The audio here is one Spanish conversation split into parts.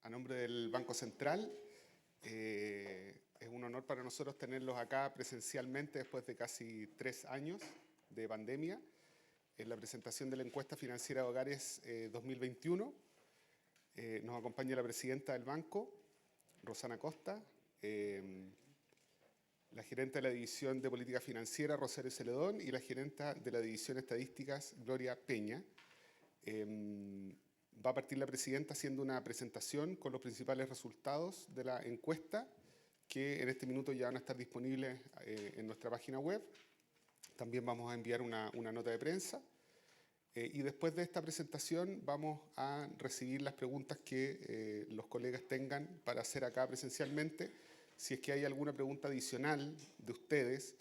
a nombre del Banco Central. Es un honor para nosotros tenerlos acá presencialmente después de casi 3 años de pandemia en la presentación de la encuesta financiera de hogares 2021. Nos acompaña la presidenta del banco, Rosana Costa, la gerente de la División de Política Financiera, Rosario Celedón, y la gerenta de la División Estadísticas, Gloria Peña. Va a partir la presidenta haciendo una presentación con los principales resultados de la encuesta, que en este minuto ya van a estar disponibles en nuestra página web. También vamos a enviar una nota de prensa. Y después de esta presentación vamos a recibir las preguntas que los colegas tengan para hacer acá presencialmente. Si es que hay alguna pregunta adicional de ustedes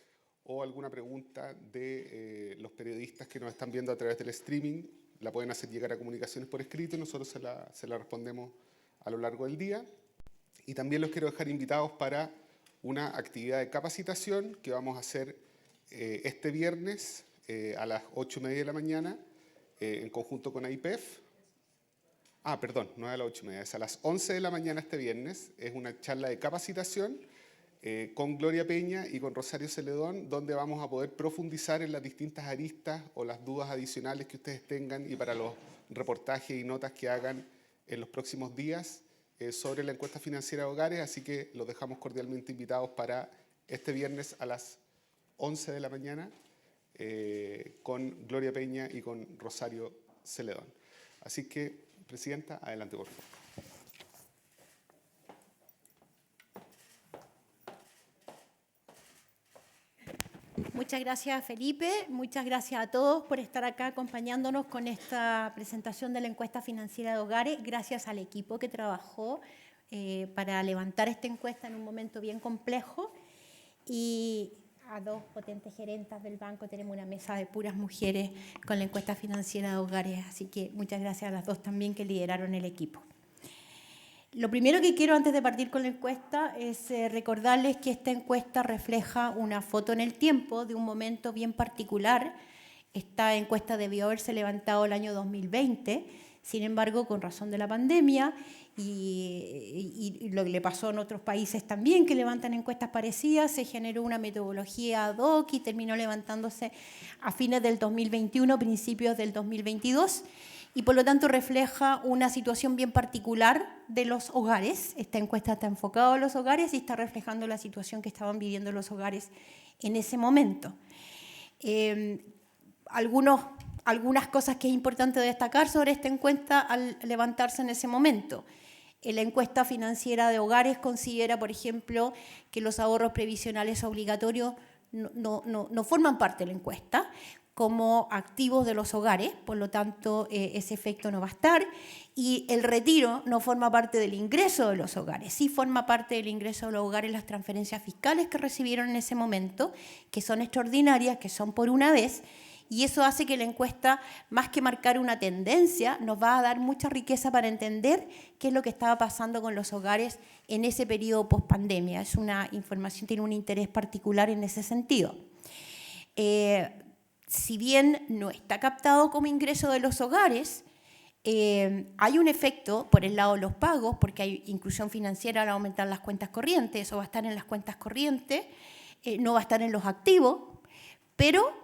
o alguna pregunta de los periodistas que nos están viendo a través del streaming, la pueden hacer llegar a Comunicaciones por escrito y nosotros se la respondemos a lo largo del día. Y también los quiero dejar invitados para una actividad de capacitación que vamos a hacer este viernes a las 8:30 de la mañana en conjunto con AIPEF. Perdón, no es a las 8:30, es a las 11 de la mañana este viernes. Es una charla de capacitación con Gloria Peña y con Rosario Celedón, donde vamos a poder profundizar en las distintas aristas o las dudas adicionales que ustedes tengan y para los reportajes y notas que hagan en los próximos días sobre la encuesta financiera de hogares. Así que los dejamos cordialmente invitados para este viernes a las 11 de la mañana con Gloria Peña y con Rosario Celedón. Así que, presidenta, adelante, por favor. Muchas gracias, Felipe. Muchas gracias a todos por estar acá acompañándonos con esta presentación de la encuesta financiera de hogares. Gracias al equipo que trabajó para levantar esta encuesta en un momento bien complejo. Y a dos potentes gerentas del banco, tenemos una mesa de puras mujeres con la encuesta financiera de hogares. Así que muchas gracias a las dos también que lideraron el equipo. Lo primero que quiero antes de partir con la encuesta es recordarles que esta encuesta refleja una foto en el tiempo de un momento bien particular. Esta encuesta debió haberse levantado el año 2020, sin embargo, con razón de la pandemia y lo que le pasó en otros países también que levantan encuestas parecidas, se generó una metodología ad hoc y terminó levantándose a fines del 2021, principios del 2022. Y por lo tanto refleja una situación bien particular de los hogares. Esta encuesta está enfocada a los hogares y está reflejando la situación que estaban viviendo los hogares en ese momento. Algunas cosas que es importante destacar sobre esta encuesta al levantarse en ese momento. La encuesta financiera de hogares considera, por ejemplo, que los ahorros previsionales obligatorios no forman parte de la encuesta como activos de los hogares, por lo tanto ese efecto no va a estar, y el retiro no forma parte del ingreso de los hogares, sí forma parte del ingreso de los hogares las transferencias fiscales que recibieron en ese momento, que son extraordinarias, que son por una vez, y eso hace que la encuesta, más que marcar una tendencia, nos va a dar mucha riqueza para entender qué es lo que estaba pasando con los hogares en ese periodo post-pandemia. Es una información, tiene un interés particular en ese sentido. Si bien no está captado como ingreso de los hogares, hay un efecto por el lado de los pagos, porque hay inclusión financiera al aumentar las cuentas corrientes, eso va a estar en las cuentas corrientes, no va a estar en los activos, pero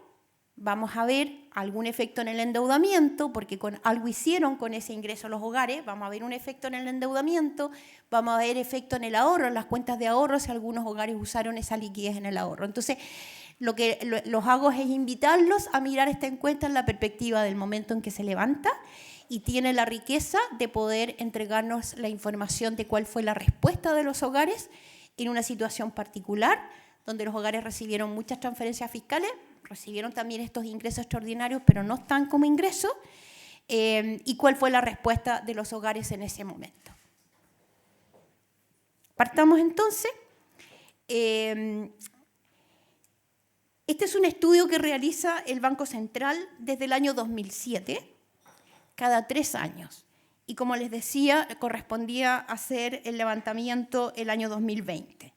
vamos a ver algún efecto en el endeudamiento, porque algo hicieron con ese ingreso a los hogares, vamos a ver un efecto en el endeudamiento, vamos a ver efecto en el ahorro, en las cuentas de ahorro, si algunos hogares usaron esa liquidez en el ahorro. Entonces, lo que los hago es invitarlos a mirar esta encuesta en la perspectiva del momento en que se levanta y tiene la riqueza de poder entregarnos la información de cuál fue la respuesta de los hogares en una situación particular, donde los hogares recibieron muchas transferencias fiscales, recibieron también estos ingresos extraordinarios, pero no están como ingresos, y cuál fue la respuesta de los hogares en ese momento. Partamos entonces. Este es un estudio que realiza el Banco Central desde el año 2007, cada 3 años. Y como les decía, correspondía hacer el levantamiento el año 2020.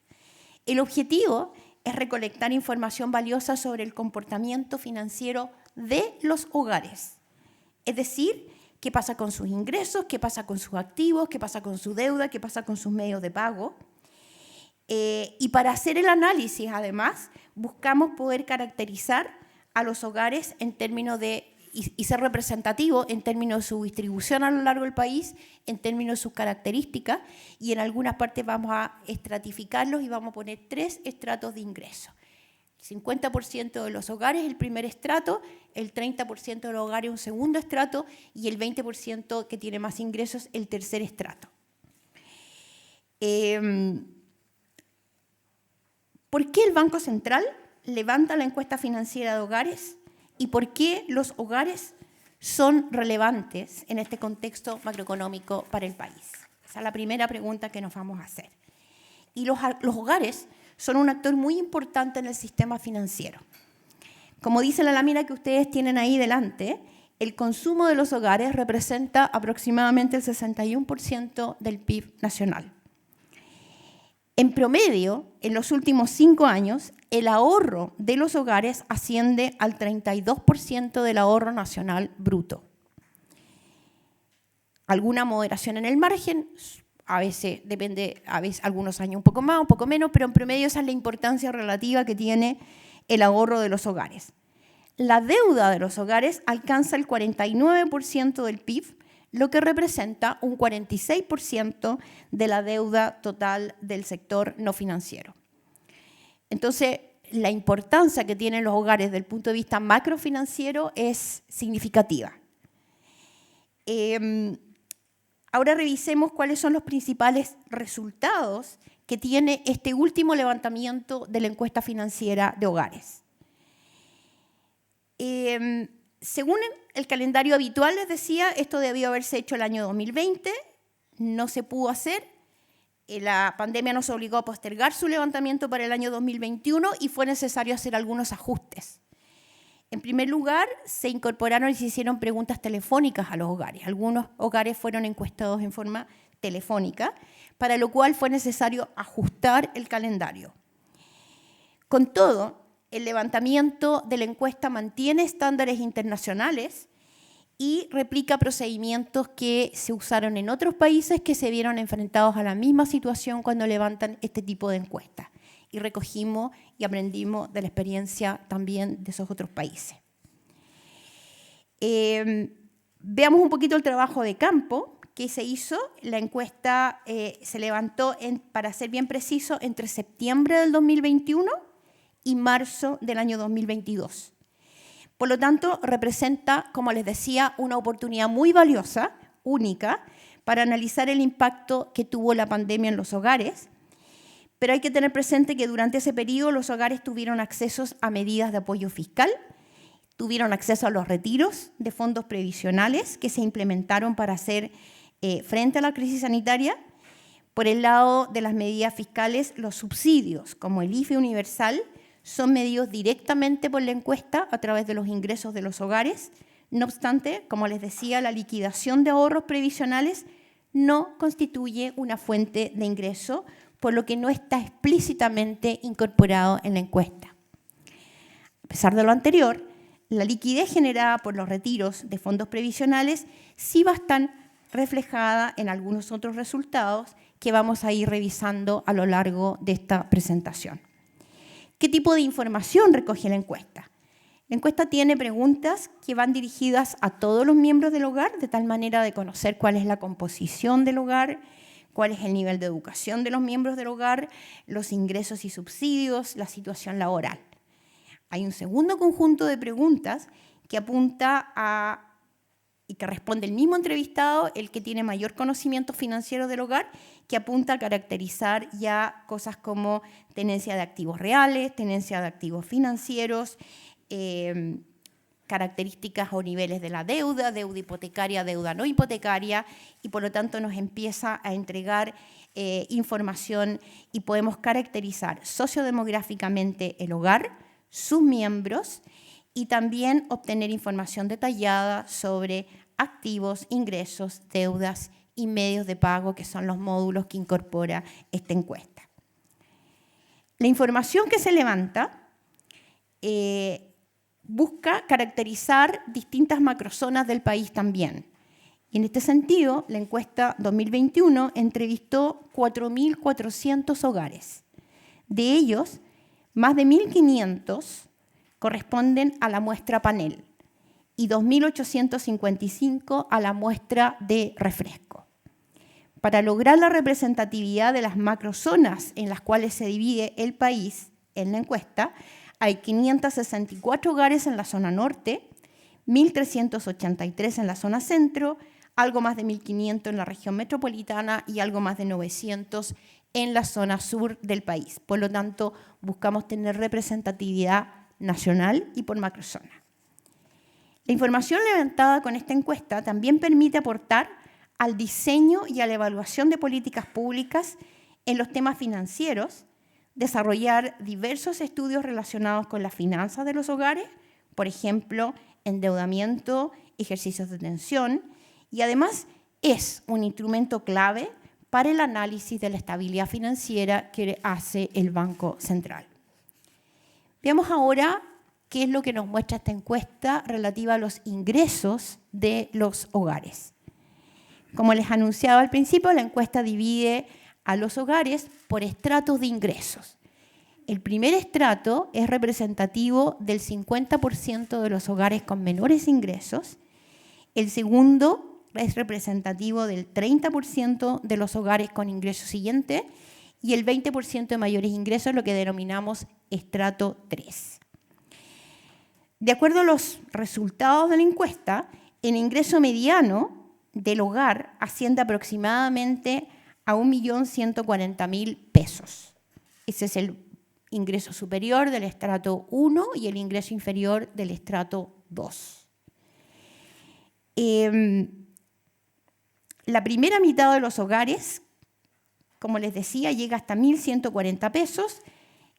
El objetivo es recolectar información valiosa sobre el comportamiento financiero de los hogares. Es decir, qué pasa con sus ingresos, qué pasa con sus activos, qué pasa con su deuda, qué pasa con sus medios de pago. Y para hacer el análisis, además, buscamos poder caracterizar a los hogares en términos de, y ser representativo en términos de su distribución a lo largo del país, en términos de sus características, y en algunas partes vamos a estratificarlos y vamos a poner 3 estratos de ingresos. El 50% de los hogares el primer estrato, el 30% de los hogares un segundo estrato y el 20% que tiene más ingresos el tercer estrato. ¿Por qué el Banco Central levanta la encuesta financiera de hogares y por qué los hogares son relevantes en este contexto macroeconómico para el país? Esa es la primera pregunta que nos vamos a hacer. Y los hogares son un actor muy importante en el sistema financiero. Como dice la lámina que ustedes tienen ahí delante, el consumo de los hogares representa aproximadamente el 61% del PIB nacional. En promedio, en los últimos 5 años, el ahorro de los hogares asciende al 32% del ahorro nacional bruto. Alguna moderación en el margen, a veces depende, a veces algunos años un poco más, un poco menos, pero en promedio esa es la importancia relativa que tiene el ahorro de los hogares. La deuda de los hogares alcanza el 49% del PIB, lo que representa un 46% de la deuda total del sector no financiero. Entonces, la importancia que tienen los hogares desde el punto de vista macrofinanciero es significativa. Ahora revisemos cuáles son los principales resultados que tiene este último levantamiento de la encuesta financiera de hogares. Según el calendario habitual, les decía, esto debió haberse hecho el año 2020, no se pudo hacer, la pandemia nos obligó a postergar su levantamiento para el año 2021 y fue necesario hacer algunos ajustes. En primer lugar, se incorporaron y se hicieron preguntas telefónicas a los hogares. Algunos hogares fueron encuestados en forma telefónica, para lo cual fue necesario ajustar el calendario. Con todo, el levantamiento de la encuesta mantiene estándares internacionales y replica procedimientos que se usaron en otros países que se vieron enfrentados a la misma situación cuando levantan este tipo de encuestas. Y recogimos y aprendimos de la experiencia también de esos otros países. Veamos un poquito el trabajo de campo que se hizo. La encuesta se levantó, para ser bien preciso, entre septiembre del 2021 y marzo del año 2022. Por lo tanto, representa, como les decía, una oportunidad muy valiosa, única, para analizar el impacto que tuvo la pandemia en los hogares. Pero hay que tener presente que durante ese periodo los hogares tuvieron acceso a medidas de apoyo fiscal, tuvieron acceso a los retiros de fondos previsionales que se implementaron para hacer frente a la crisis sanitaria. Por el lado de las medidas fiscales, los subsidios, como el IFE universal, son medidos directamente por la encuesta a través de los ingresos de los hogares. No obstante, como les decía, la liquidación de ahorros previsionales no constituye una fuente de ingreso, por lo que no está explícitamente incorporado en la encuesta. A pesar de lo anterior, la liquidez generada por los retiros de fondos previsionales sí va a estar reflejada en algunos otros resultados que vamos a ir revisando a lo largo de esta presentación. ¿Qué tipo de información recoge la encuesta? La encuesta tiene preguntas que van dirigidas a todos los miembros del hogar, de tal manera de conocer cuál es la composición del hogar, cuál es el nivel de educación de los miembros del hogar, los ingresos y subsidios, la situación laboral. Hay un segundo conjunto de preguntas que apunta a, y que responde el mismo entrevistado, el que tiene mayor conocimiento financiero del hogar, que apunta a caracterizar ya cosas como tenencia de activos reales, tenencia de activos financieros, características o niveles de la deuda, deuda hipotecaria, deuda no hipotecaria, y por lo tanto nos empieza a entregar información y podemos caracterizar sociodemográficamente el hogar, sus miembros, y también obtener información detallada sobre activos, ingresos, deudas y medios de pago, que son los módulos que incorpora esta encuesta. La información que se levanta busca caracterizar distintas macrozonas del país también. Y en este sentido, la encuesta 2021 entrevistó 4.400 hogares. De ellos, más de 1.500 corresponden a la muestra panel y 2.855 a la muestra de refresco. Para lograr la representatividad de las macrozonas en las cuales se divide el país en la encuesta, hay 564 hogares en la zona norte, 1.383 en la zona centro, algo más de 1.500 en la región metropolitana y algo más de 900 en la zona sur del país. Por lo tanto, buscamos tener representatividad nacional y por macrozona. La información levantada con esta encuesta también permite aportar al diseño y a la evaluación de políticas públicas en los temas financieros, desarrollar diversos estudios relacionados con las finanzas de los hogares, por ejemplo, endeudamiento, ejercicios de atención, y además es un instrumento clave para el análisis de la estabilidad financiera que hace el Banco Central. Veamos ahora qué es lo que nos muestra esta encuesta relativa a los ingresos de los hogares. Como les anunciaba al principio, la encuesta divide a los hogares por estratos de ingresos. El primer estrato es representativo del 50% de los hogares con menores ingresos. El segundo es representativo del 30% de los hogares con ingresos siguientes y el 20% de mayores ingresos, lo que denominamos estrato 3. De acuerdo a los resultados de la encuesta, el ingreso mediano del hogar asciende aproximadamente a 1.140.000 pesos. Ese es el ingreso superior del estrato 1 y el ingreso inferior del estrato 2. La primera mitad de los hogares, como les decía, llega hasta 1.140 pesos.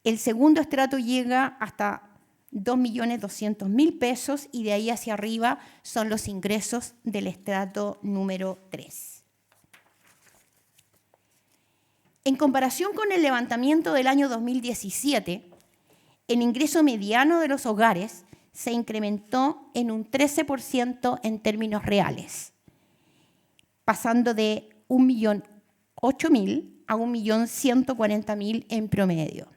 El segundo estrato llega hasta 2.200.000 pesos y de ahí hacia arriba son los ingresos del estrato número 3. En comparación con el levantamiento del año 2017, el ingreso mediano de los hogares se incrementó en un 13% en términos reales, pasando de 1.008.000 a 1.140.000 en promedio,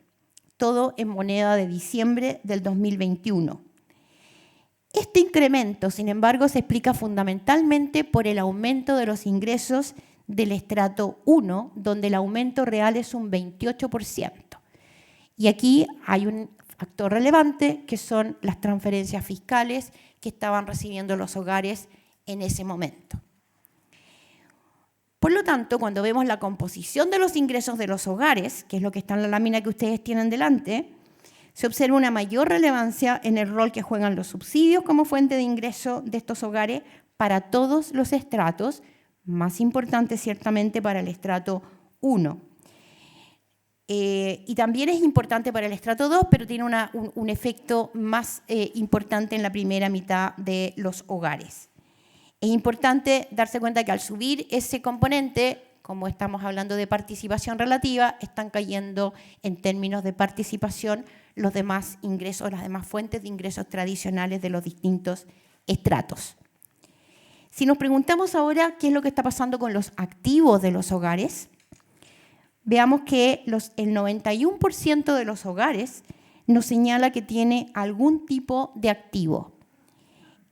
todo en moneda de diciembre del 2021. Este incremento, sin embargo, se explica fundamentalmente por el aumento de los ingresos del estrato 1, donde el aumento real es un 28%. Y aquí hay un factor relevante, que son las transferencias fiscales que estaban recibiendo los hogares en ese momento. Por lo tanto, cuando vemos la composición de los ingresos de los hogares, que es lo que está en la lámina que ustedes tienen delante, se observa una mayor relevancia en el rol que juegan los subsidios como fuente de ingreso de estos hogares para todos los estratos, más importante ciertamente para el estrato 1. Y también es importante para el estrato 2, pero tiene un efecto más importante en la primera mitad de los hogares. Es importante darse cuenta que al subir ese componente, como estamos hablando de participación relativa, están cayendo en términos de participación los demás ingresos, las demás fuentes de ingresos tradicionales de los distintos estratos. Si nos preguntamos ahora qué es lo que está pasando con los activos de los hogares, veamos que el 91% de los hogares nos señala que tiene algún tipo de activo.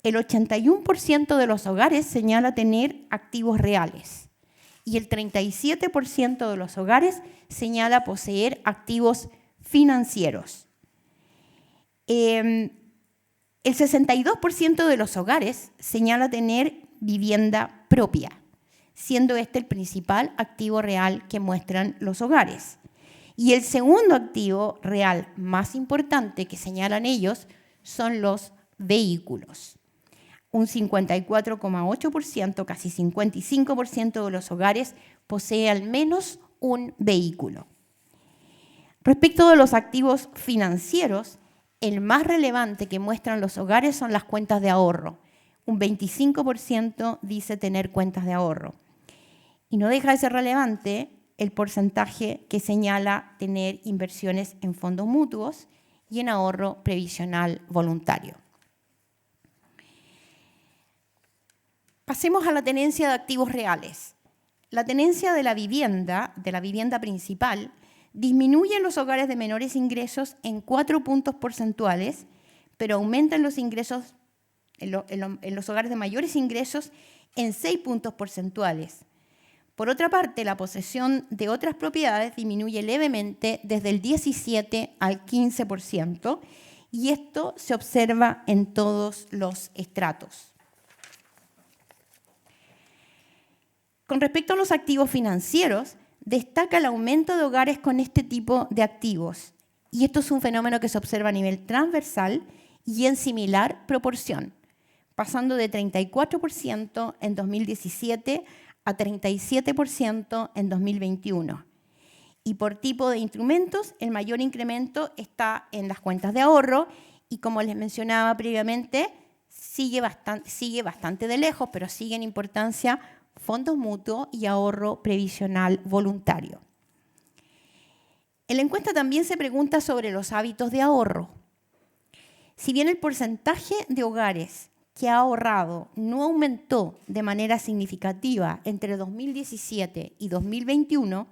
El 81% de los hogares señala tener activos reales y el 37% de los hogares señala poseer activos financieros. El 62% de los hogares señala tener vivienda propia, siendo este el principal activo real que muestran los hogares. Y el segundo activo real más importante que señalan ellos son los vehículos. Un 54,8%, casi 55% de los hogares posee al menos un vehículo. Respecto de los activos financieros, el más relevante que muestran los hogares son las cuentas de ahorro. Un 25% dice tener cuentas de ahorro. Y no deja de ser relevante el porcentaje que señala tener inversiones en fondos mutuos y en ahorro previsional voluntario. Pasemos a la tenencia de activos reales. La tenencia de la vivienda principal, disminuye en los hogares de menores ingresos en 4 puntos porcentuales, pero aumenta en los ingresos en los hogares de mayores ingresos en 6 puntos porcentuales. Por otra parte, la posesión de otras propiedades disminuye levemente desde el 17 al 15%, y esto se observa en todos los estratos. Con respecto a los activos financieros, destaca el aumento de hogares con este tipo de activos, y esto es un fenómeno que se observa a nivel transversal y en similar proporción, pasando de 34% en 2017 a 37% en 2021. Y por tipo de instrumentos, el mayor incremento está en las cuentas de ahorro y, como les mencionaba previamente, sigue bastante de lejos, pero sigue en importancia fondos mutuos y ahorro previsional voluntario. En la encuesta también se pregunta sobre los hábitos de ahorro. Si bien el porcentaje de hogares que ha ahorrado no aumentó de manera significativa entre 2017 y 2021,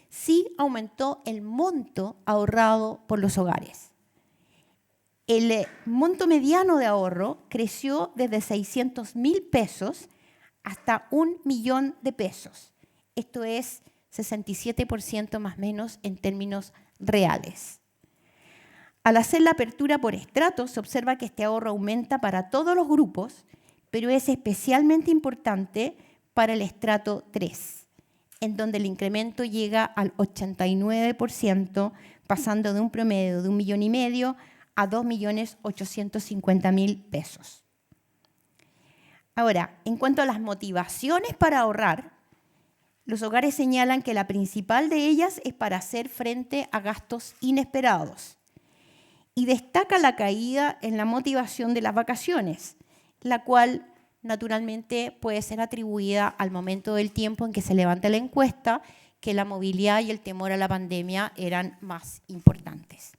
sí aumentó el monto ahorrado por los hogares. El monto mediano de ahorro creció desde 600.000 pesos hasta 1 millón de pesos. Esto es 67% más o menos en términos reales. Al hacer la apertura por estratos, se observa que este ahorro aumenta para todos los grupos, pero es especialmente importante para el estrato 3, en donde el incremento llega al 89%, pasando de un promedio de 1,5 millones a 2.850.000 pesos. Ahora, en cuanto a las motivaciones para ahorrar, los hogares señalan que la principal de ellas es para hacer frente a gastos inesperados. Y destaca la caída en la motivación de las vacaciones, la cual naturalmente puede ser atribuida al momento del tiempo en que se levanta la encuesta, que la movilidad y el temor a la pandemia eran más importantes.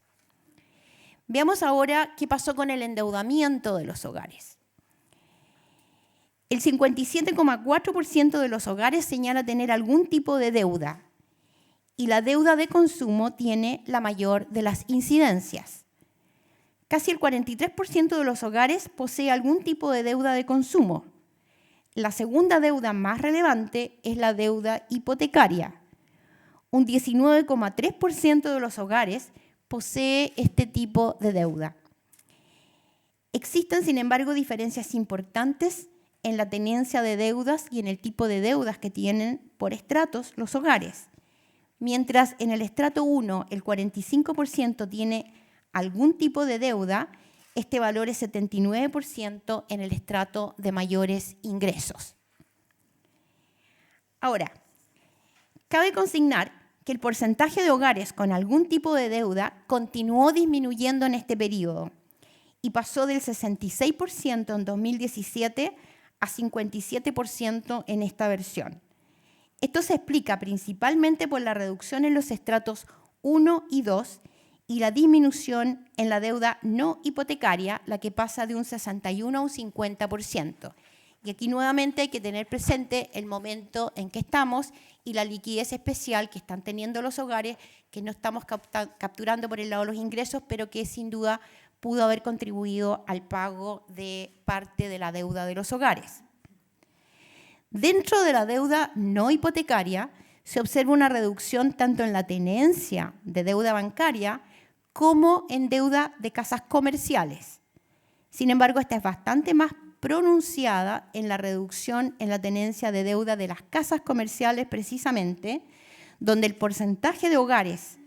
Veamos ahora qué pasó con el endeudamiento de los hogares. El 57,4% de los hogares señala tener algún tipo de deuda, y la deuda de consumo tiene la mayor de las incidencias. Casi el 43% de los hogares posee algún tipo de deuda de consumo. La segunda deuda más relevante es la deuda hipotecaria. Un 19,3% de los hogares posee este tipo de deuda. Existen, sin embargo, diferencias importantes en la tenencia de deudas y en el tipo de deudas que tienen por estratos los hogares. Mientras en el estrato 1 el 45% tiene algún tipo de deuda, este valor es 79% en el estrato de mayores ingresos. Ahora, cabe consignar que el porcentaje de hogares con algún tipo de deuda continuó disminuyendo en este periodo y pasó del 66% en 2017 a 57% en esta versión. Esto se explica principalmente por la reducción en los estratos 1 y 2 y la disminución en la deuda no hipotecaria, la que pasa de un 61 a un 50%. Y aquí nuevamente hay que tener presente el momento en que estamos y la liquidez especial que están teniendo los hogares, que no estamos capturando por el lado de los ingresos, pero que sin duda pudo haber contribuido al pago de parte de la deuda de los hogares. Dentro de la deuda no hipotecaria se observa una reducción tanto en la tenencia de deuda bancaria como en deuda de casas comerciales. Sin embargo, esta es bastante más pronunciada en la reducción en la tenencia de deuda de las casas comerciales precisamente, donde el porcentaje de hogares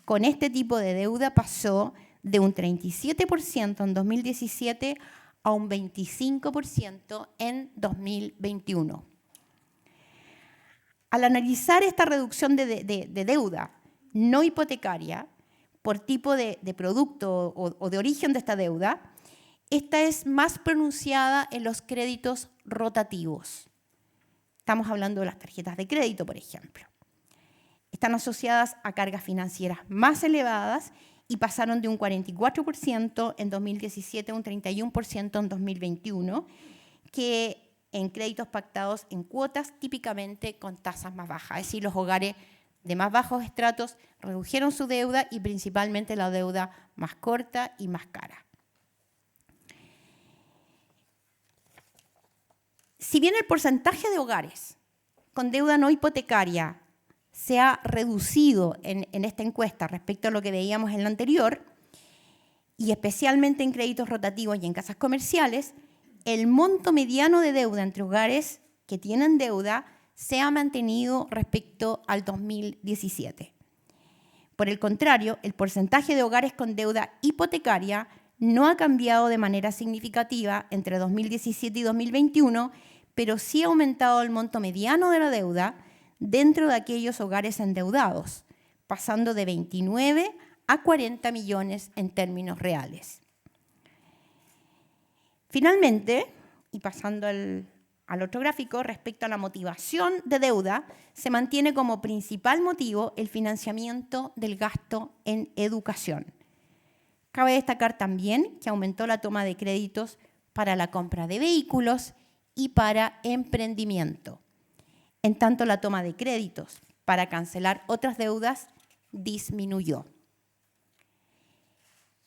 con este tipo de deuda pasó de un 37% en 2017 a un 25% en 2021. Al analizar esta reducción de deuda no hipotecaria por tipo de producto o de origen de esta deuda, esta es más pronunciada en los créditos rotativos. Estamos hablando de las tarjetas de crédito, por ejemplo. Están asociadas a cargas financieras más elevadas y pasaron de un 44% en 2017 a un 31% en 2021, que en créditos pactados en cuotas, típicamente con tasas más bajas. Es decir, los hogares de más bajos estratos redujeron su deuda y principalmente la deuda más corta y más cara. Si bien el porcentaje de hogares con deuda no hipotecaria se ha reducido en esta encuesta respecto a lo que veíamos en la anterior, y especialmente en créditos rotativos y en casas comerciales, el monto mediano de deuda entre hogares que tienen deuda se ha mantenido respecto al 2017. Por el contrario, el porcentaje de hogares con deuda hipotecaria no ha cambiado de manera significativa entre 2017 y 2021, pero sí ha aumentado el monto mediano de la deuda dentro de aquellos hogares endeudados, pasando de 29 a 40 millones en términos reales. Finalmente, y pasando al otro gráfico, respecto a la motivación de deuda, se mantiene como principal motivo el financiamiento del gasto en educación. Cabe destacar también que aumentó la toma de créditos para la compra de vehículos y para emprendimiento. En tanto, la toma de créditos para cancelar otras deudas disminuyó.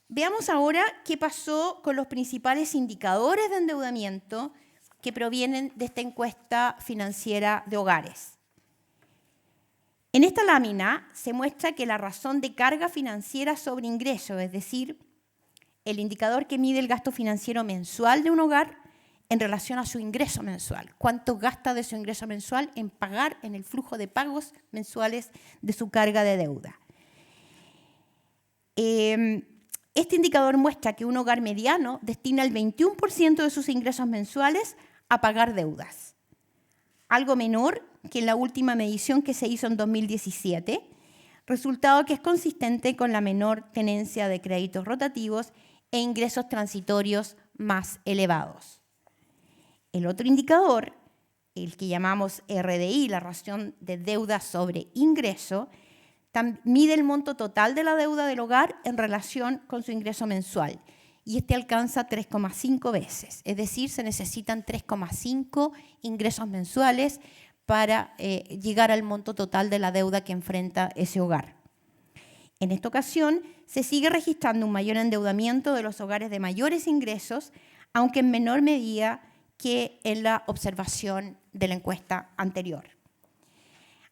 Veamos ahora qué pasó con los principales indicadores de endeudamiento que provienen de esta encuesta financiera de hogares. En esta lámina se muestra que la razón de carga financiera sobre ingreso, es decir, el indicador que mide el gasto financiero mensual de un hogar en relación a su ingreso mensual. ¿Cuánto gasta de su ingreso mensual en pagar en el flujo de pagos mensuales de su carga de deuda? Este indicador muestra que un hogar mediano destina el 21% de sus ingresos mensuales a pagar deudas, algo menor que en la última medición que se hizo en 2017, resultado que es consistente con la menor tenencia de créditos rotativos e ingresos transitorios más elevados. El otro indicador, el que llamamos RDI, la razón de deuda sobre ingreso, mide el monto total de la deuda del hogar en relación con su ingreso mensual. Y este alcanza 3,5 veces. Es decir, se necesitan 3,5 ingresos mensuales para llegar al monto total de la deuda que enfrenta ese hogar. En esta ocasión, se sigue registrando un mayor endeudamiento de los hogares de mayores ingresos, aunque en menor medida que en la observación de la encuesta anterior.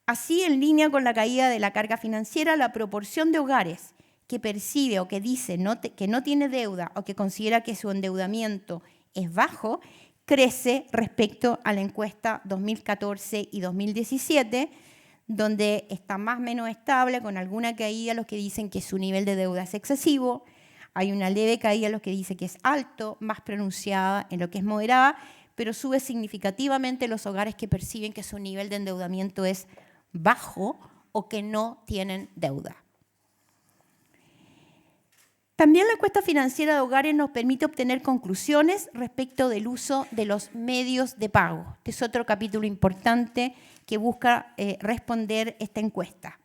Así, en línea con la caída de la carga financiera, la proporción de hogares que percibe o que dice que no tiene deuda o que considera que su endeudamiento es bajo, crece respecto a la encuesta 2014 y 2017, donde está más o menos estable, con alguna caída los que dicen que su nivel de deuda es excesivo, hay una leve caída en los que dice que es alto, más pronunciada en lo que es moderada, pero sube significativamente los hogares que perciben que su nivel de endeudamiento es bajo o que no tienen deuda. También la encuesta financiera de hogares nos permite obtener conclusiones respecto del uso de los medios de pago. Este es otro capítulo importante que busca responder esta encuesta.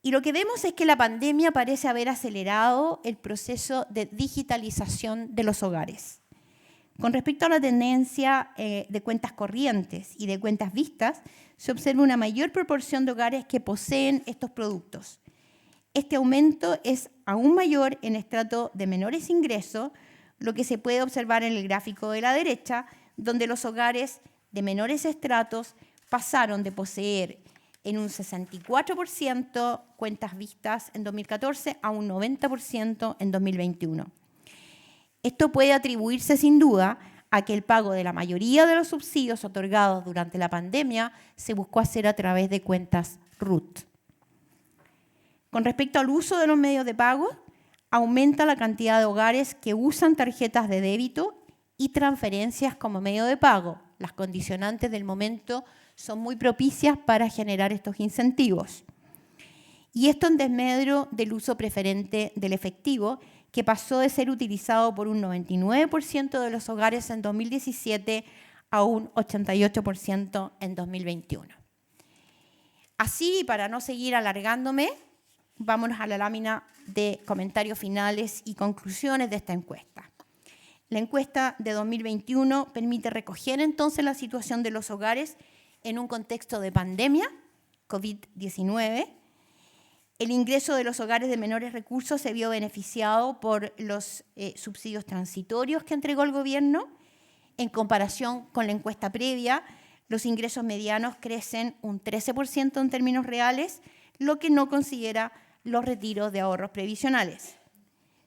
Y lo que vemos es que la pandemia parece haber acelerado el proceso de digitalización de los hogares. Con respecto a la tendencia de cuentas corrientes y de cuentas vistas, se observa una mayor proporción de hogares que poseen estos productos. Este aumento es aún mayor en estrato de menores ingresos, lo que se puede observar en el gráfico de la derecha, donde los hogares de menores estratos pasaron de poseer en un 64% cuentas vistas en 2014 a un 90% en 2021. Esto puede atribuirse sin duda a que el pago de la mayoría de los subsidios otorgados durante la pandemia se buscó hacer a través de cuentas RUT. Con respecto al uso de los medios de pago, aumenta la cantidad de hogares que usan tarjetas de débito y transferencias como medio de pago. Las condicionantes del momento son muy propicias para generar estos incentivos. Y esto en desmedro del uso preferente del efectivo, que pasó de ser utilizado por un 99% de los hogares en 2017 a un 88% en 2021. Así, para no seguir alargándome, vámonos a la lámina de comentarios finales y conclusiones de esta encuesta. La encuesta de 2021 permite recoger entonces la situación de los hogares en un contexto de pandemia, COVID-19. El ingreso de los hogares de menores recursos se vio beneficiado por los subsidios transitorios que entregó el gobierno. En comparación con la encuesta previa, los ingresos medianos crecen un 13% en términos reales, lo que no considera los retiros de ahorros previsionales.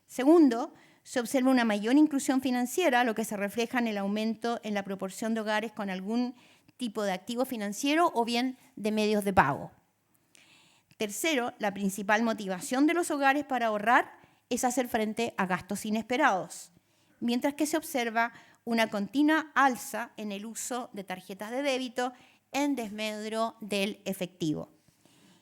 Segundo, se observa una mayor inclusión financiera, lo que se refleja en el aumento en la proporción de hogares con algún tipo de activo financiero o bien de medios de pago. Tercero, la principal motivación de los hogares para ahorrar es hacer frente a gastos inesperados, mientras que se observa una continua alza en el uso de tarjetas de débito en desmedro del efectivo.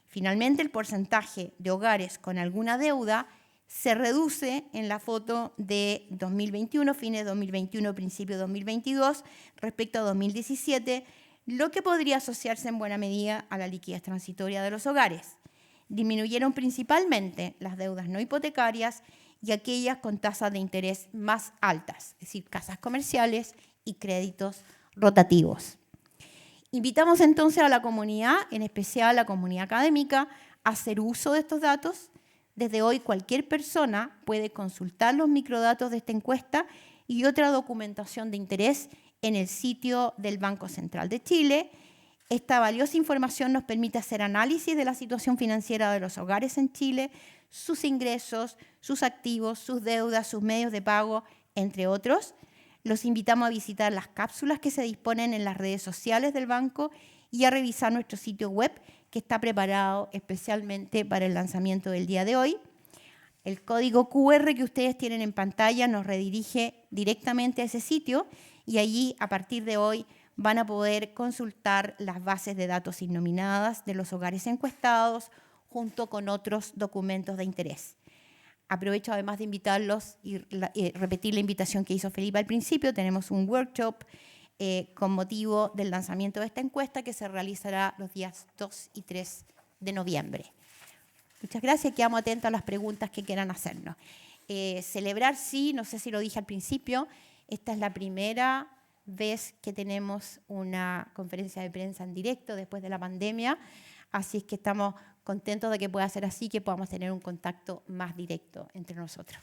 Finalmente, el porcentaje de hogares con alguna deuda se reduce en la foto de 2021, fines de 2021, principio de 2022, respecto a 2017, lo que podría asociarse en buena medida a la liquidez transitoria de los hogares. Disminuyeron principalmente las deudas no hipotecarias y aquellas con tasas de interés más altas, es decir, casas comerciales y créditos rotativos. Invitamos entonces a la comunidad, en especial a la comunidad académica, a hacer uso de estos datos. Desde hoy cualquier persona puede consultar los microdatos de esta encuesta y otra documentación de interés en el sitio del Banco Central de Chile. Esta valiosa información nos permite hacer análisis de la situación financiera de los hogares en Chile, sus ingresos, sus activos, sus deudas, sus medios de pago, entre otros. Los invitamos a visitar las cápsulas que se disponen en las redes sociales del banco y a revisar nuestro sitio web que está preparado especialmente para el lanzamiento del día de hoy. El código QR que ustedes tienen en pantalla nos redirige directamente a ese sitio y allí, a partir de hoy, van a poder consultar las bases de datos innominadas de los hogares encuestados junto con otros documentos de interés. Aprovecho además de invitarlos y repetir la invitación que hizo Felipe al principio. Tenemos un workshop con motivo del lanzamiento de esta encuesta que se realizará los días 2 y 3 de noviembre. Muchas gracias, quedamos atentos a las preguntas que quieran hacernos. Celebrar, sí, no sé si lo dije al principio, esta es la primera vez que tenemos una conferencia de prensa en directo después de la pandemia, así es que estamos contentos de que pueda ser así, que podamos tener un contacto más directo entre nosotros.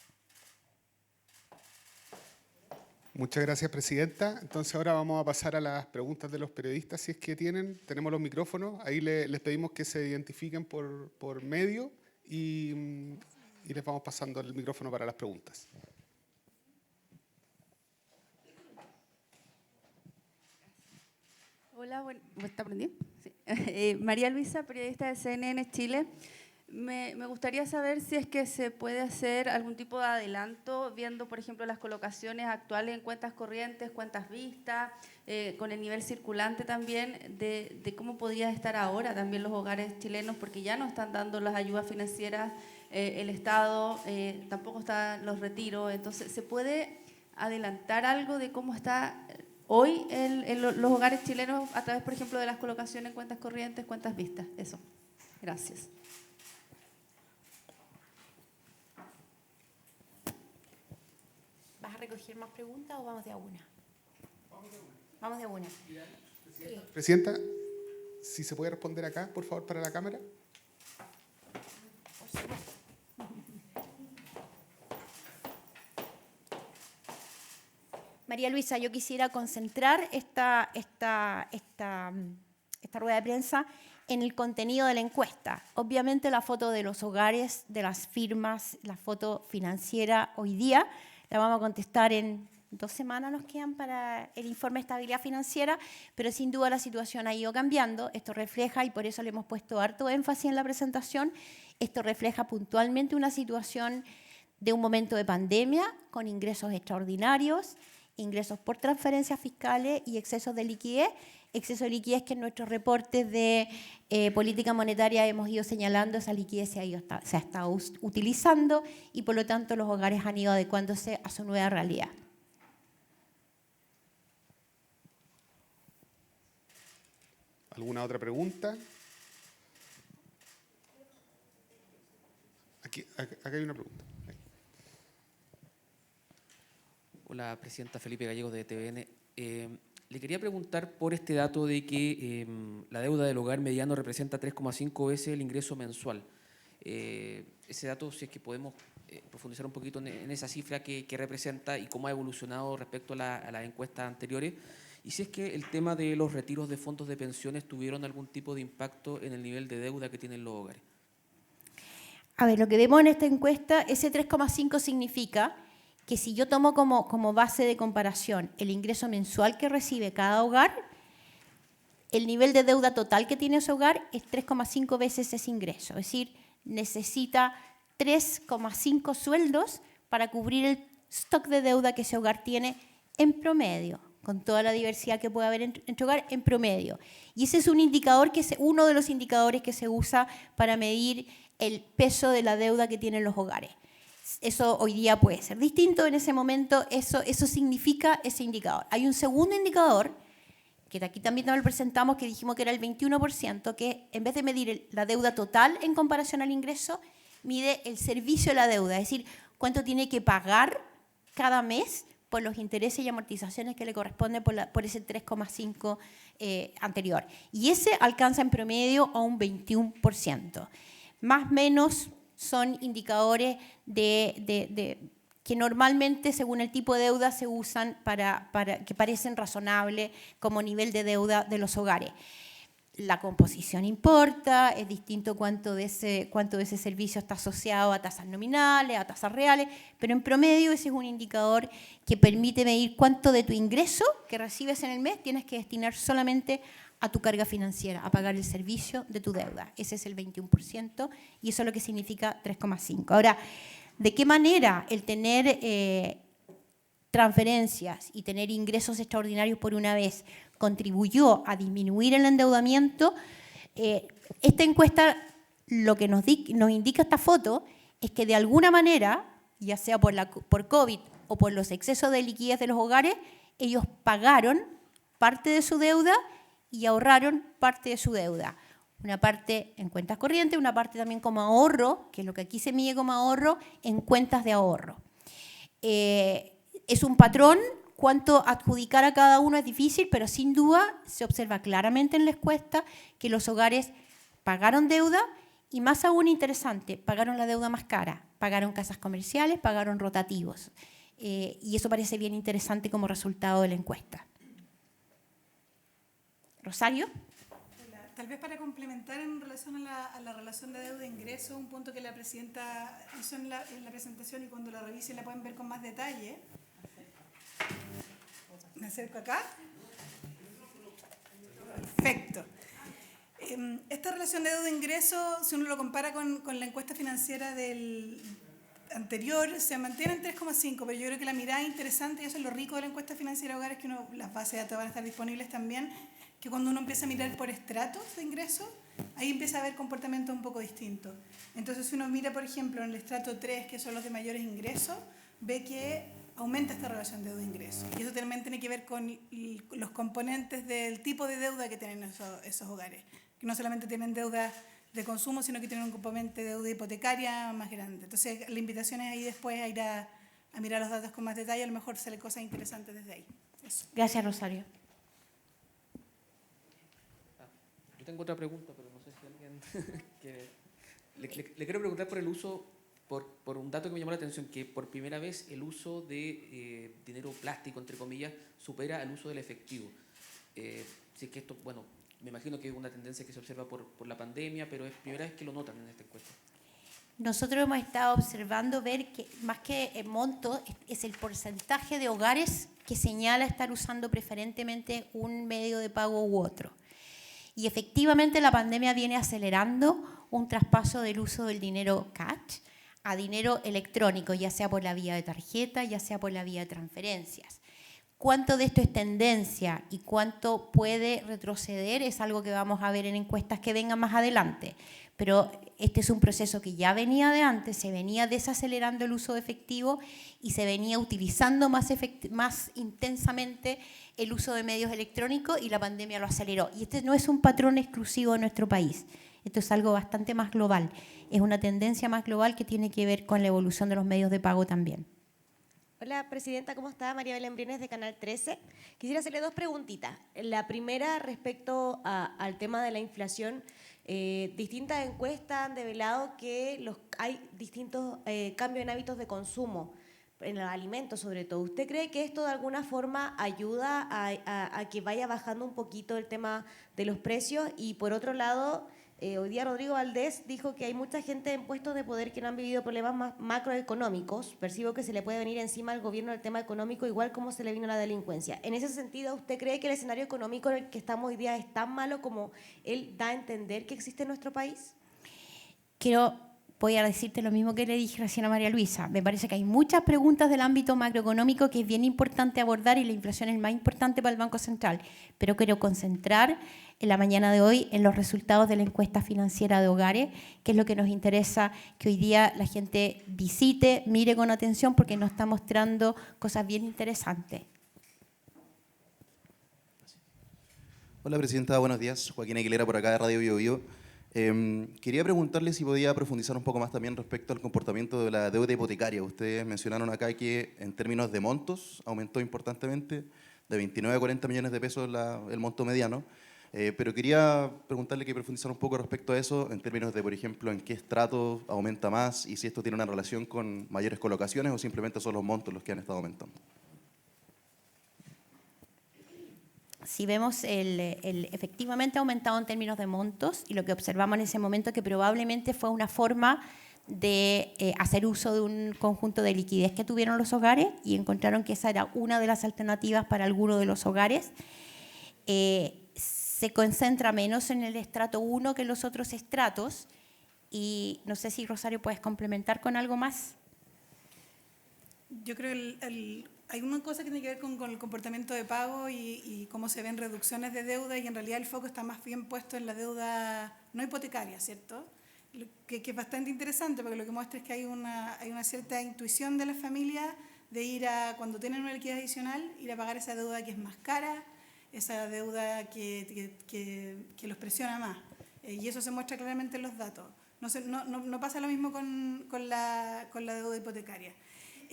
Muchas gracias, Presidenta. Entonces ahora vamos a pasar a las preguntas de los periodistas, si es que tienen. Tenemos los micrófonos, ahí les pedimos que se identifiquen por medio y les vamos pasando el micrófono para las preguntas. Hola, ¿está prendido? Sí. María Luisa, periodista de CNN Chile. Me gustaría saber si es que se puede hacer algún tipo de adelanto viendo, por ejemplo, las colocaciones actuales en cuentas corrientes, cuentas vistas, con el nivel circulante también, de cómo podría estar ahora también los hogares chilenos, porque ya no están dando las ayudas financieras, el Estado, tampoco están los retiros. Entonces, ¿se puede adelantar algo de cómo está hoy los hogares chilenos a través, por ejemplo, de las colocaciones en cuentas corrientes, cuentas vistas? Eso. Gracias. ¿Vas a recoger más preguntas o vamos de a una? Vamos de una. Presidenta, si se puede responder acá, por favor, para la cámara. Por supuesto. María Luisa, yo quisiera concentrar esta rueda de prensa en el contenido de la encuesta. Obviamente la foto de los hogares, de las firmas, la foto financiera hoy día, la vamos a contestar en 2 semanas, nos quedan para el informe de estabilidad financiera, pero sin duda la situación ha ido cambiando. Esto refleja, y por eso le hemos puesto harto énfasis en la presentación, esto refleja puntualmente una situación de un momento de pandemia con ingresos extraordinarios, ingresos por transferencias fiscales y excesos de liquidez. Exceso de liquidez que en nuestros reportes de política monetaria hemos ido señalando, esa liquidez se ha estado utilizando y por lo tanto los hogares han ido adecuándose a su nueva realidad. ¿Alguna otra pregunta? Acá hay una pregunta. Hola, presidenta Felipe Gallegos de TVN. Le quería preguntar por este dato de que la deuda del hogar mediano representa 3,5 veces el ingreso mensual. Ese dato, si es que podemos profundizar un poquito en esa cifra que representa y cómo ha evolucionado respecto a las encuestas anteriores, y si es que el tema de los retiros de fondos de pensiones tuvieron algún tipo de impacto en el nivel de deuda que tienen los hogares. A ver, lo que vemos en esta encuesta, ese 3,5 significa que si yo tomo como base de comparación el ingreso mensual que recibe cada hogar, el nivel de deuda total que tiene ese hogar es 3,5 veces ese ingreso. Es decir, necesita 3,5 sueldos para cubrir el stock de deuda que ese hogar tiene en promedio, con toda la diversidad que puede haber entre hogar en promedio. Y ese es un indicador uno de los indicadores que se usa para medir el peso de la deuda que tienen los hogares. Eso hoy día puede ser distinto, en ese momento eso significa ese indicador. Hay un segundo indicador, que aquí también lo presentamos, que dijimos que era el 21%, que en vez de medir la deuda total en comparación al ingreso, mide el servicio de la deuda, es decir, cuánto tiene que pagar cada mes por los intereses y amortizaciones que le corresponden por ese 3,5 anterior. Y ese alcanza en promedio a un 21%. Más o menos son indicadores que normalmente, según el tipo de deuda, se usan que parecen razonables como nivel de deuda de los hogares. La composición importa, es distinto cuánto de ese servicio está asociado a tasas nominales, a tasas reales, pero en promedio ese es un indicador que permite medir cuánto de tu ingreso que recibes en el mes tienes que destinar solamente a tu carga financiera, a pagar el servicio de tu deuda. Ese es el 21% y eso es lo que significa 3,5. Ahora, ¿de qué manera el tener transferencias y tener ingresos extraordinarios por una vez contribuyó a disminuir el endeudamiento? Esta encuesta, lo que nos indica esta foto, es que de alguna manera, ya sea por COVID o por los excesos de liquidez de los hogares, ellos pagaron parte de su deuda y ahorraron parte de su deuda. Una parte en cuentas corrientes, una parte también como ahorro, que es lo que aquí se mide como ahorro, en cuentas de ahorro. Es un patrón, cuánto adjudicar a cada uno es difícil, pero sin duda se observa claramente en la encuesta que los hogares pagaron deuda y, más aún interesante, pagaron la deuda más cara, pagaron casas comerciales, pagaron rotativos. Y eso parece bien interesante como resultado de la encuesta. Rosario. Tal vez para complementar en relación a la relación de deuda-ingreso, un punto que la presidenta hizo en la presentación y cuando la revisen la pueden ver con más detalle. ¿Me acerco acá? Perfecto. Esta relación de deuda-ingreso, si uno lo compara con la encuesta financiera del anterior, se mantiene en 3,5, pero yo creo que la mirada interesante, y eso es lo rico de la encuesta financiera de hogares, que las bases de datos van a estar disponibles también, que cuando uno empieza a mirar por estratos de ingresos, ahí empieza a haber comportamientos un poco distintos. Entonces, si uno mira, por ejemplo, en el estrato 3, que son los de mayores ingresos, ve que aumenta esta relación de deuda-ingreso. Y eso también tiene que ver con los componentes del tipo de deuda que tienen esos hogares, que no solamente tienen deuda de consumo, sino que tienen un componente de deuda hipotecaria más grande. Entonces, la invitación es ahí después a ir a mirar los datos con más detalle, a lo mejor sale cosas interesantes desde ahí. Eso. Gracias, Rosario. Yo tengo otra pregunta, pero no sé si alguien quiere. Le quiero preguntar por el uso, por un dato que me llamó la atención, que por primera vez el uso de dinero plástico, entre comillas, supera el uso del efectivo. Si es que esto, bueno, me imagino que es una tendencia que se observa por la pandemia, pero es primera vez que lo notan en esta encuesta. Nosotros hemos estado observando, ver que más que el monto, es el porcentaje de hogares que señala estar usando preferentemente un medio de pago u otro. Y efectivamente la pandemia viene acelerando un traspaso del uso del dinero cash a dinero electrónico, ya sea por la vía de tarjeta, ya sea por la vía de transferencias. Cuánto de esto es tendencia y cuánto puede retroceder es algo que vamos a ver en encuestas que vengan más adelante. Pero este es un proceso que ya venía de antes, se venía desacelerando el uso de efectivo y se venía utilizando más intensamente el uso de medios electrónicos y la pandemia lo aceleró. Y este no es un patrón exclusivo de nuestro país, esto es algo bastante más global. Es una tendencia más global que tiene que ver con la evolución de los medios de pago también. Hola, Presidenta, ¿cómo está? María Belén Briones de Canal 13. Quisiera hacerle dos preguntitas. La primera, respecto al tema de la inflación. Distintas encuestas han develado que hay distintos cambios en hábitos de consumo, en los alimentos sobre todo. ¿Usted cree que esto de alguna forma ayuda a que vaya bajando un poquito el tema de los precios? Y por otro lado, hoy día Rodrigo Valdés dijo que hay mucha gente en puestos de poder que no han vivido problemas macroeconómicos. Percibo que se le puede venir encima al gobierno el tema económico, igual como se le vino la delincuencia. En ese sentido, ¿usted cree que el escenario económico en el que estamos hoy día es tan malo como él da a entender que existe en nuestro país? Voy a decirte lo mismo que le dije recién a María Luisa. Me parece que hay muchas preguntas del ámbito macroeconómico que es bien importante abordar y la inflación es más importante para el Banco Central. Pero quiero concentrar en la mañana de hoy en los resultados de la encuesta financiera de hogares, que es lo que nos interesa que hoy día la gente visite, mire con atención porque nos está mostrando cosas bien interesantes. Hola, Presidenta, buenos días. Joaquín Aguilera por acá de Radio Bio Bio. Quería preguntarle si podía profundizar un poco más también respecto al comportamiento de la deuda hipotecaria. Ustedes mencionaron acá que en términos de montos aumentó importantemente, de 29 a 40 millones de pesos el monto mediano, pero quería preguntarle que profundizara un poco respecto a eso en términos de, por ejemplo, en qué estrato aumenta más y si esto tiene una relación con mayores colocaciones o simplemente son los montos los que han estado aumentando. Si vemos efectivamente ha aumentado en términos de montos y lo que observamos en ese momento que probablemente fue una forma de hacer uso de un conjunto de liquidez que tuvieron los hogares y encontraron que esa era una de las alternativas para algunos de los hogares. Se concentra menos en el estrato 1 que en los otros estratos y no sé si Rosario puedes complementar con algo más. Yo creo que hay una cosa que tiene que ver con el comportamiento de pago y cómo se ven reducciones de deuda y en realidad el foco está más bien puesto en la deuda no hipotecaria, ¿cierto? Que es bastante interesante porque lo que muestra es que hay una cierta intuición de las familias de ir cuando tienen una liquidez adicional, ir a pagar esa deuda que es más cara, esa deuda que los presiona más. Y eso se muestra claramente en los datos. No pasa lo mismo con la deuda hipotecaria.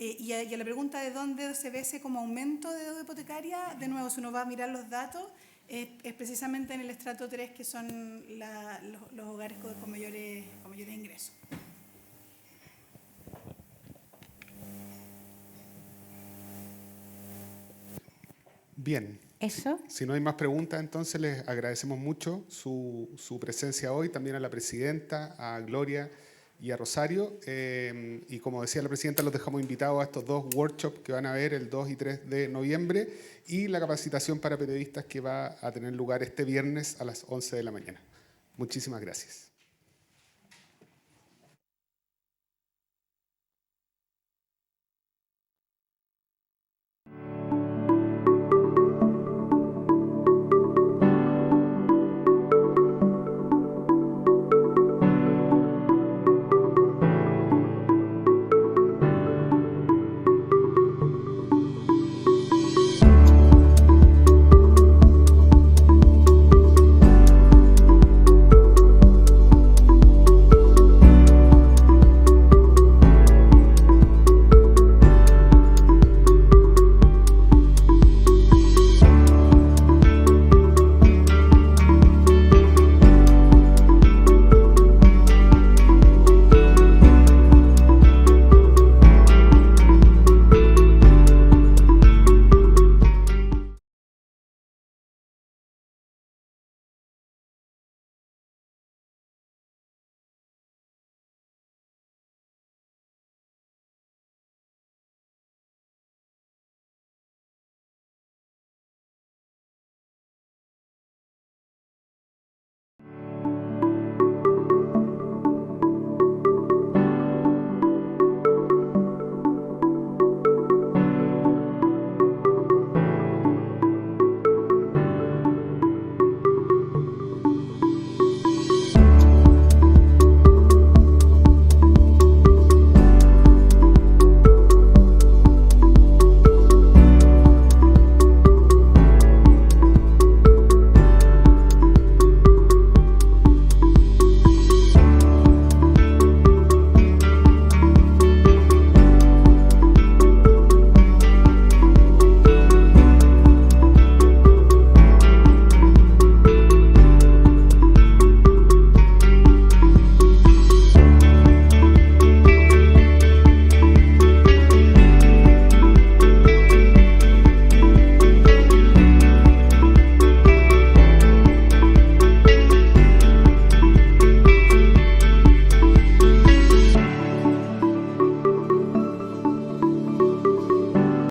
Y a la pregunta de dónde se ve ese como aumento de deuda hipotecaria, de nuevo, si uno va a mirar los datos, es precisamente en el estrato 3, que son los hogares con mayores ingresos. Bien. ¿Eso? Si no hay más preguntas, entonces les agradecemos mucho su presencia hoy, también a la Presidenta, a Gloria y a Rosario. Y como decía la Presidenta, los dejamos invitados a estos dos workshops que van a haber el 2 y 3 de noviembre y la capacitación para periodistas que va a tener lugar este viernes a las 11 de la mañana. Muchísimas gracias.